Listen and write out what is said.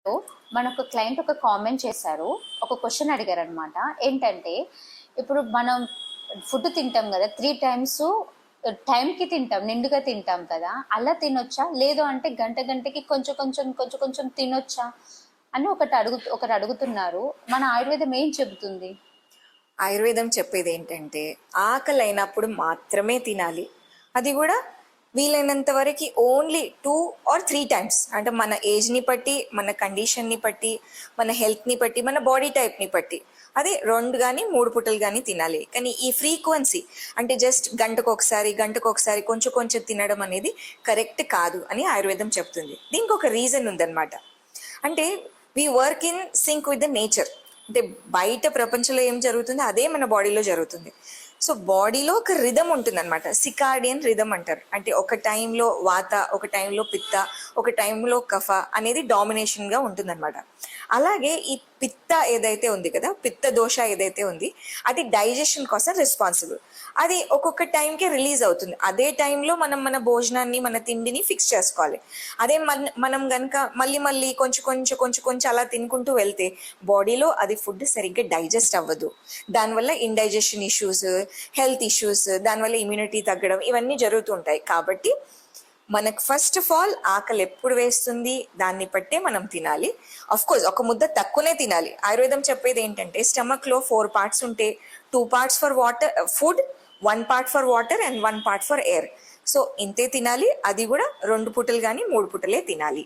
So, మనకు client ఒక comment చేశారు. ఒక క్వశ్చన్ అడిగారనమాట. ఏంటంటే, ఇప్పుడు మనం ఫుడ్ తింటాం కదా! 3 టైమ్స్ టైంకి తింటాం. నిండుగా తింటాం కదా! అలా తినొచ్చా? లేదు అంటే గంట గంటకి కొంచెం తినొచ్చా? అని ఒకరు అడుగుతున్నారు. మన ఆయుర్వేదం ఏం చెబుతుంది? ఆయుర్వేదం చెప్పేది ఏంటంటే ఆకలి అయినప్పుడు మాత్రమే తినాలి. అది కూడా వీలైనంత వరకు ఓన్లీ 2 or 3 టైమ్స్. అంటే మన ఏజ్ని బట్టి, మన కండిషన్ని బట్టి, మన హెల్త్ని బట్టి, మన బాడీ టైప్ని బట్టి అది 2 కానీ 3 పూటలు కానీ తినాలి. కానీ ఈ ఫ్రీక్వెన్సీ అంటే జస్ట్ గంటకొకసారి కొంచెం కొంచెం తినడం అనేది కరెక్ట్ కాదు అని ఆయుర్వేదం చెప్తుంది. దీనికి ఒక రీజన్ ఉందన్నమాట. అంటే we work in sync with the nature. అంటే బయట ప్రపంచంలో ఏం జరుగుతుందో అదే మన బాడీలో జరుగుతుంది. సో బాడీలో ఒక రిధమ్ ఉంటుందన్నమాట. సికార్డియన్ రిధమ్ అంటారు. అంటే ఒక టైంలో వాత, ఒక టైంలో పిత్త, ఒక టైంలో కఫ అనేది డామినేషన్గా ఉంటుందన్నమాట. అలాగే ఈ పిత్త ఏదైతే ఉంది కదా, పిత్త దోష ఏదైతే ఉంది అది డైజెషన్ కోసం రెస్పాన్సిబుల్. అది ఒక్కొక్క టైంకే రిలీజ్ అవుతుంది. అదే టైంలో మనం మన భోజనాన్ని, మన తిండిని ఫిక్స్ చేసుకోవాలి. అదే మనం కనుక మళ్ళీ కొంచెం అలా తినుకుంటూ వెళ్తే బాడీలో అది ఫుడ్ సరిగ్గా డైజెస్ట్ అవ్వదు. దానివల్ల ఇండైజెషన్ ఇష్యూస్, హెల్త్ ఇష్యూస్, దానివల్ల ఇమ్యూనిటీ తగ్గడం ఇవన్నీ జరుగుతూ ఉంటాయి. కాబట్టి మనకు ఫస్ట్ ఆఫ్ ఆల్ ఆకలి ఎప్పుడు వేస్తుంది దాన్ని బట్టే మనం తినాలి. అఫ్ కోర్స్ ఒక ముద్ద తక్కువనే తినాలి. ఆయుర్వేదం చెప్పేది ఏంటంటే స్టమక్లో 4 పార్ట్స్ ఉంటే 2 parts for water food, 1 part for water and 1 part for air. So ఇంతే తినాలి. అది కూడా 2 పూటలు కానీ 3 పూటలే తినాలి.